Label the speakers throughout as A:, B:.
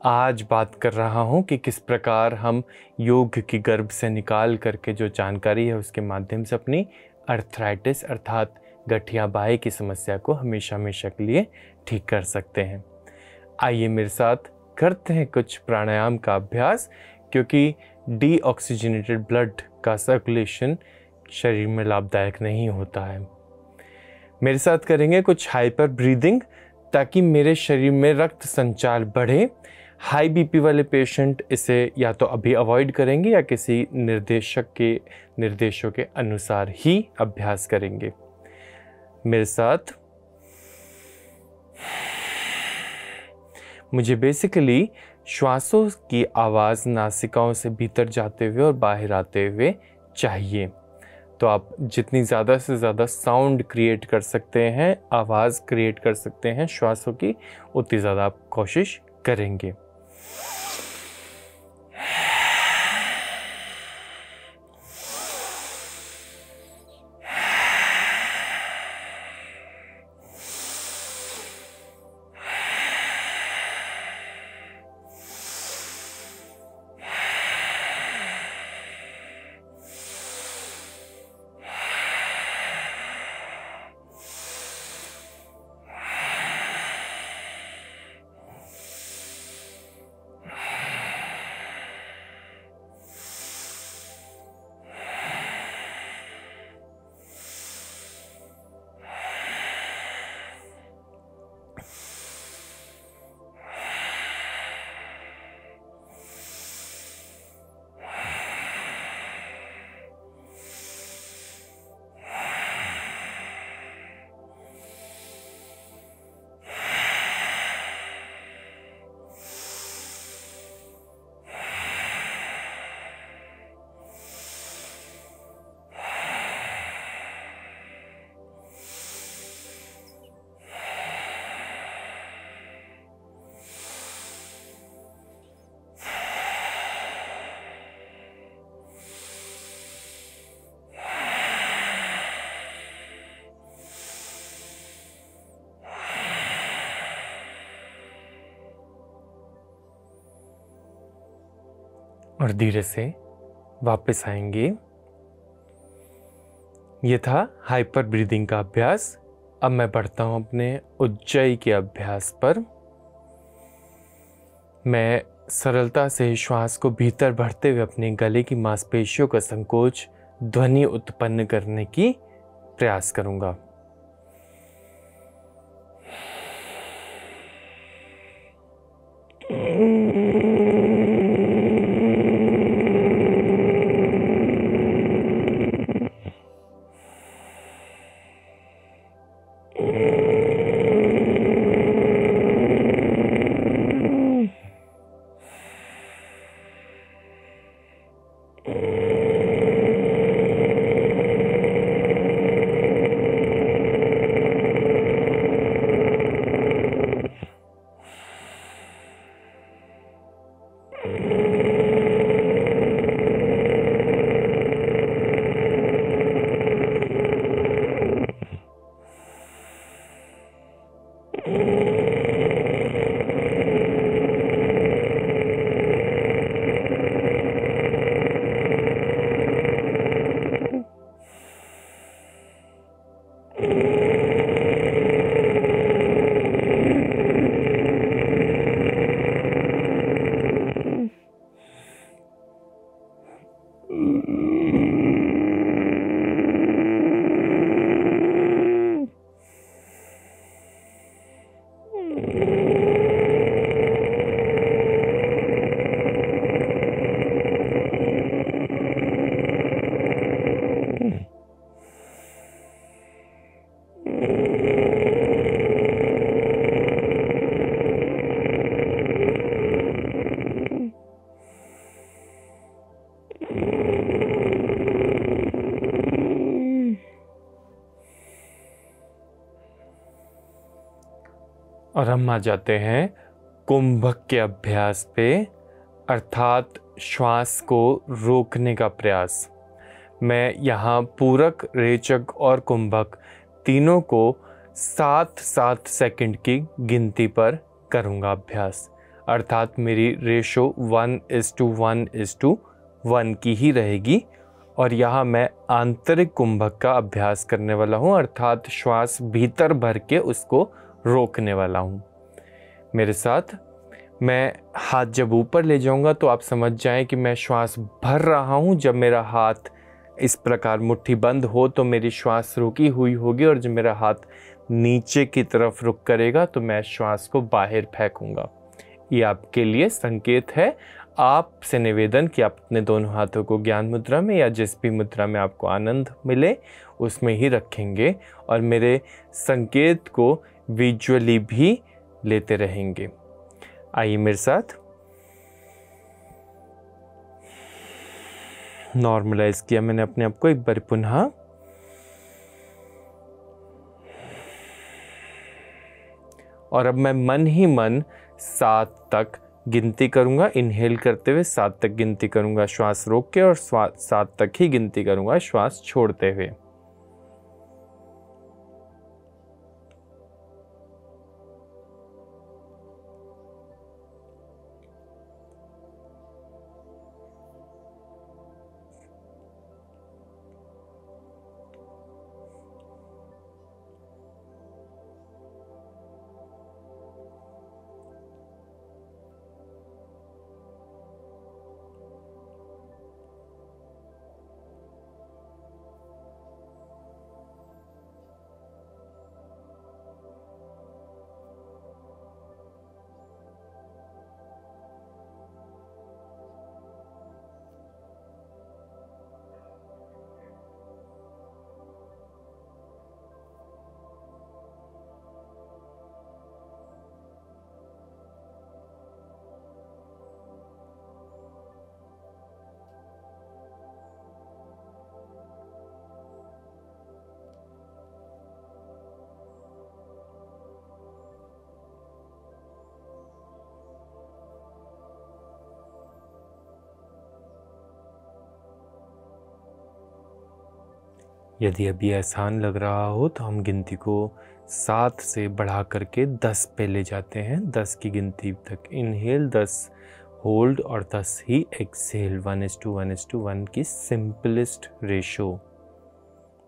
A: आज बात कर रहा हूँ कि किस प्रकार हम योग की गर्भ से निकाल करके जो जानकारी है उसके माध्यम से अपनी अर्थराइटिस अर्थात गठिया बाहे की समस्या को हमेशा हमेशा के लिए ठीक कर सकते हैं। आइए मेरे साथ करते हैं कुछ प्राणायाम का अभ्यास, क्योंकि डीऑक्सीजनेटेड ब्लड का सर्कुलेशन शरीर में लाभदायक नहीं होता है। मेरे साथ करेंगे कुछ हाइपर ब्रीदिंग ताकि मेरे शरीर में रक्त संचार बढ़े। हाई बीपी वाले पेशेंट इसे या तो अभी अवॉइड करेंगे या किसी निर्देशक के निर्देशों के अनुसार ही अभ्यास करेंगे। मेरे साथ मुझे बेसिकली श्वासों की आवाज़ नासिकाओं से भीतर जाते हुए और बाहर आते हुए चाहिए। तो आप जितनी ज़्यादा से ज़्यादा साउंड क्रिएट कर सकते हैं, आवाज़ क्रिएट कर सकते हैं श्वासों की, उतनी ज़्यादा आप कोशिश करेंगे। और धीरे से वापस आएंगे। ये था हाइपर ब्रीदिंग का अभ्यास। अब मैं बढ़ता हूँ अपने उज्जयी के अभ्यास पर। मैं सरलता से श्वास को भीतर भरते हुए अपने गले की मांसपेशियों का संकोच ध्वनि उत्पन्न करने की प्रयास करूँगा। और हम आ जाते हैं कुंभक के अभ्यास पे, अर्थात श्वास को रोकने का प्रयास। मैं यहाँ पूरक, रेचक और कुंभक तीनों को 7-7 सेकंड की गिनती पर करूँगा अभ्यास। अर्थात मेरी रेशो 1:1:1 की ही रहेगी। और यहाँ मैं आंतरिक कुंभक का अभ्यास करने वाला हूँ, अर्थात श्वास भीतर भर के उसको रोकने वाला हूँ। मेरे साथ मैं हाथ जब ऊपर ले जाऊँगा तो आप समझ जाएं कि मैं श्वास भर रहा हूँ। जब मेरा हाथ इस प्रकार मुट्ठी बंद हो तो मेरी श्वास रुकी हुई होगी, और जब मेरा हाथ नीचे की तरफ रुक करेगा तो मैं श्वास को बाहर फेंकूंगा। ये आपके लिए संकेत है। आपसे निवेदन कि आप अपने दोनों हाथों को ज्ञान मुद्रा में या जिस भी मुद्रा में आपको आनंद मिले उसमें ही रखेंगे, और मेरे संकेत को विजुअली भी लेते रहेंगे। आइए मेरे साथ। नॉर्मलाइज किया मैंने अपने आप को एक बार पुनः। और अब मैं मन ही मन 7 तक गिनती करूंगा। इनहेल करते हुए 7 तक गिनती करूंगा श्वास रोक के, और 7 तक ही गिनती करूंगा श्वास छोड़ते हुए। यदि अभी आसान लग रहा हो तो हम गिनती को 7 से बढ़ा करके 10 पे ले जाते हैं। 10 की गिनती तक इनहेल, 10 होल्ड और 10 ही एक्सहेल। 1:1:1 की सिंपलेस्ट रेशो।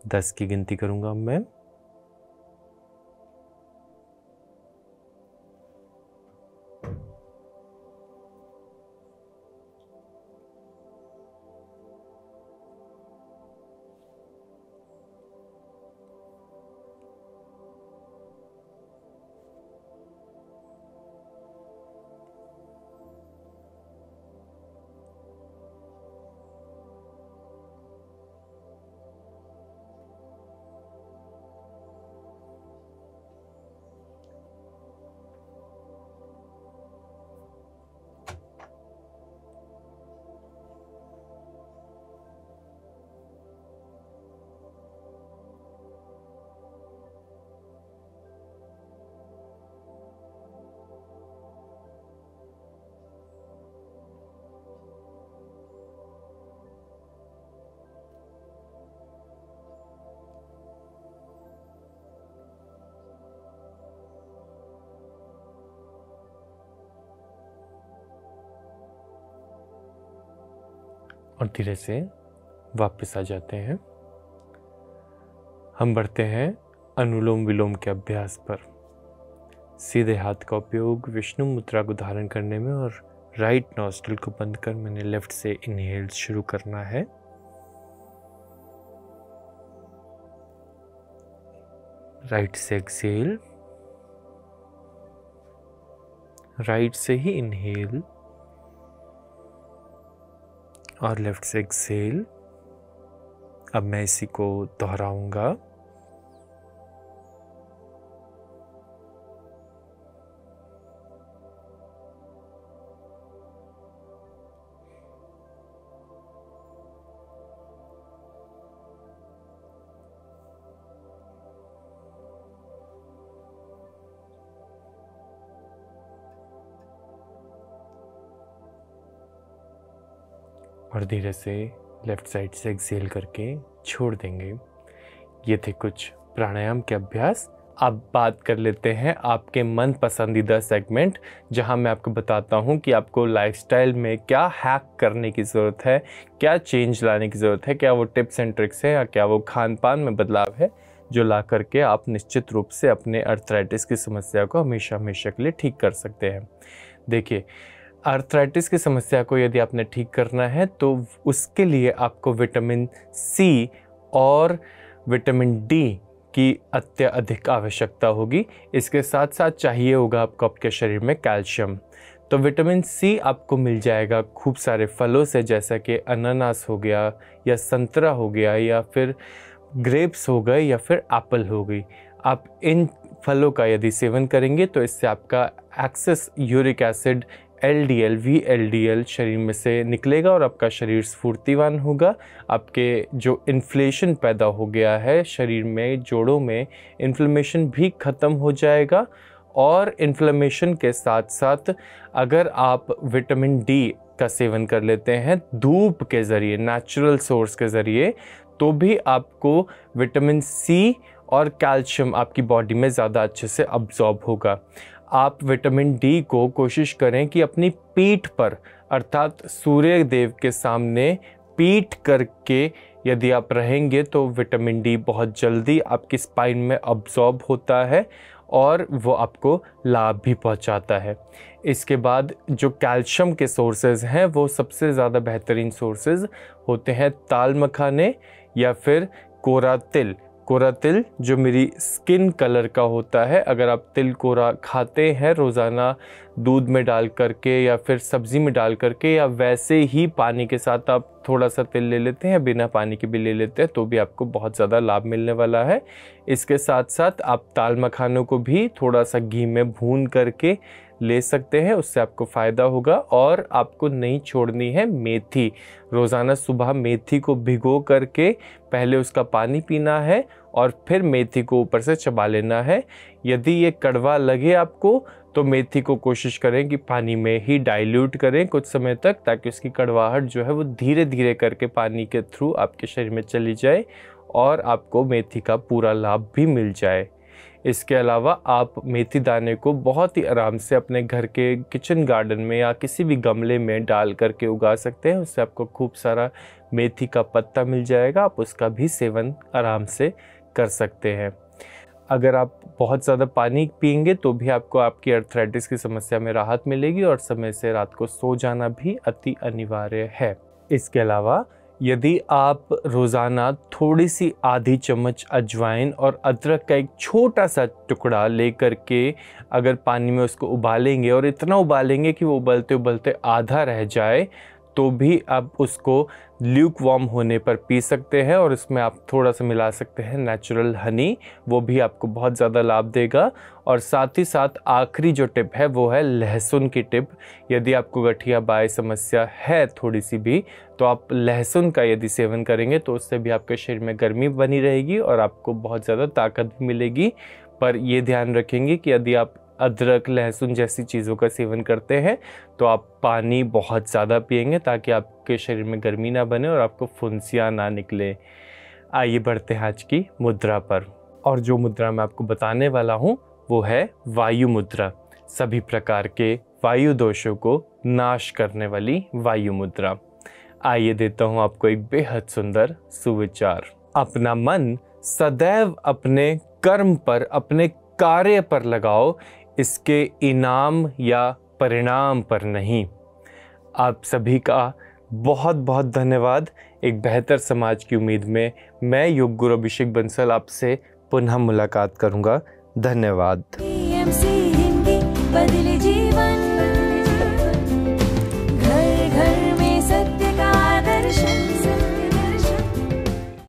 A: 10 की गिनती करूंगा मैं। और धीरे से वापस आ जाते हैं। हम बढ़ते हैं अनुलोम विलोम के अभ्यास पर। सीधे हाथ का उपयोग विष्णु मुद्रा को धारण करने में, और राइट नॉस्ट्रिल को बंद कर मैंने लेफ्ट से इनहेल शुरू करना है। राइट से एक्सहेल, राइट से ही इनहेल और लेफ्ट से एक्सहेल। अब मैं इसी को दोहराऊंगा। और धीरे से लेफ्ट साइड से एक्सहेल करके छोड़ देंगे। ये थे कुछ प्राणायाम के अभ्यास। अब बात कर लेते हैं आपके मन पसंदीदा सेगमेंट, जहां मैं आपको बताता हूं कि आपको लाइफस्टाइल में क्या हैक करने की ज़रूरत है, क्या चेंज लाने की ज़रूरत है, क्या वो टिप्स एंड ट्रिक्स हैं या क्या वो खान पान में बदलाव है जो ला करके आप निश्चित रूप से अपने अर्थराइटिस की समस्या को हमेशा हमेशा के लिए ठीक कर सकते हैं। देखिए, अर्थराइटिस की समस्या को यदि आपने ठीक करना है तो उसके लिए आपको विटामिन सी और विटामिन डी की अत्यधिक आवश्यकता होगी। इसके साथ साथ चाहिए होगा आपको आपके शरीर में कैल्शियम। तो विटामिन सी आपको मिल जाएगा खूब सारे फलों से, जैसा कि अनानास हो गया या संतरा हो गया या फिर ग्रेप्स हो गए या फिर एप्पल हो गई। आप इन फलों का यदि सेवन करेंगे तो इससे आपका excess uric acid LDL VLDL शरीर में से निकलेगा और आपका शरीर स्फूर्तिवान होगा। आपके जो इन्फ्लेशन पैदा हो गया है शरीर में, जोड़ों में, इन्फ्लेमेशन भी ख़त्म हो जाएगा। और इन्फ्लेमेशन के साथ साथ अगर आप विटामिन डी का सेवन कर लेते हैं धूप के ज़रिए, नेचुरल सोर्स के ज़रिए, तो भी आपको विटामिन सी और कैल्शियम आपकी बॉडी में ज़्यादा अच्छे से अब्जॉर्ब होगा। आप विटामिन डी को कोशिश करें कि अपनी पीठ पर, अर्थात सूर्य देव के सामने पीठ करके यदि आप रहेंगे तो विटामिन डी बहुत जल्दी आपकी स्पाइन में अब्जॉर्ब होता है और वो आपको लाभ भी पहुंचाता है। इसके बाद जो कैल्शियम के सोर्सेज हैं वो सबसे ज़्यादा बेहतरीन सोर्सेज होते हैं ताल मखाने या फिर कोरा तिल। कोरा तिल जो मेरी स्किन कलर का होता है, अगर आप तिल कोरा खाते हैं रोज़ाना दूध में डाल करके या फिर सब्ज़ी में डाल करके, या वैसे ही पानी के साथ आप थोड़ा सा तिल ले लेते हैं, बिना पानी के भी ले लेते हैं, तो भी आपको बहुत ज़्यादा लाभ मिलने वाला है। इसके साथ साथ आप ताल मखानों को भी थोड़ा सा घी में भून करके ले सकते हैं, उससे आपको फ़ायदा होगा। और आपको नहीं छोड़नी है मेथी। रोज़ाना सुबह मेथी को भिगो करके पहले उसका पानी पीना है और फिर मेथी को ऊपर से चबा लेना है। यदि ये कड़वा लगे आपको तो मेथी को कोशिश करें कि पानी में ही डाइल्यूट करें कुछ समय तक, ताकि उसकी कड़वाहट जो है वो धीरे धीरे करके पानी के थ्रू आपके शरीर में चली जाए और आपको मेथी का पूरा लाभ भी मिल जाए। इसके अलावा आप मेथी दाने को बहुत ही आराम से अपने घर के किचन गार्डन में या किसी भी गमले में डाल करके उगा सकते हैं। उससे आपको खूब सारा मेथी का पत्ता मिल जाएगा, आप उसका भी सेवन आराम से कर सकते हैं। अगर आप बहुत ज़्यादा पानी पिएंगे तो भी आपको आपकी अर्थराइटिस की समस्या में राहत मिलेगी और समय से रात को सो जाना भी अति अनिवार्य है। इसके अलावा यदि आप रोज़ाना थोड़ी सी आधी चम्मच अजवाइन और अदरक का एक छोटा सा टुकड़ा ले करके अगर पानी में उसको उबालेंगे और इतना उबालेंगे कि वो उबलते उबलते आधा रह जाए, तो भी आप उसको ल्यूक वार्म होने पर पी सकते हैं। और इसमें आप थोड़ा सा मिला सकते हैं नेचुरल हनी, वो भी आपको बहुत ज़्यादा लाभ देगा। और साथ ही साथ आखिरी जो टिप है वो है लहसुन की टिप। यदि आपको गठिया बाय समस्या है थोड़ी सी भी, तो आप लहसुन का यदि सेवन करेंगे तो उससे भी आपके शरीर में गर्मी बनी रहेगी और आपको बहुत ज़्यादा ताकत भी मिलेगी। पर ये ध्यान रखेंगे कि यदि आप अदरक, लहसुन जैसी चीज़ों का सेवन करते हैं तो आप पानी बहुत ज़्यादा पिएंगे, ताकि आपके शरीर में गर्मी ना बने और आपको फुंसियाँ ना निकले। आइए बढ़ते हैं आज की मुद्रा पर। और जो मुद्रा मैं आपको बताने वाला हूँ वो है वायु मुद्रा। सभी प्रकार के वायु दोषों को नाश करने वाली वायु मुद्रा। आइए देता हूँ आपको एक बेहद सुंदर सुविचार। अपना मन सदैव अपने कर्म पर, अपने कार्य पर लगाओ, इसके इनाम या परिणाम पर नहीं। आप सभी का बहुत बहुत धन्यवाद। एक बेहतर समाज की उम्मीद में मैं योग गुरु अभिषेक बंसल आपसे पुनः मुलाकात करूंगा। धन्यवाद।
B: PMC हिंदी बदले जीवन।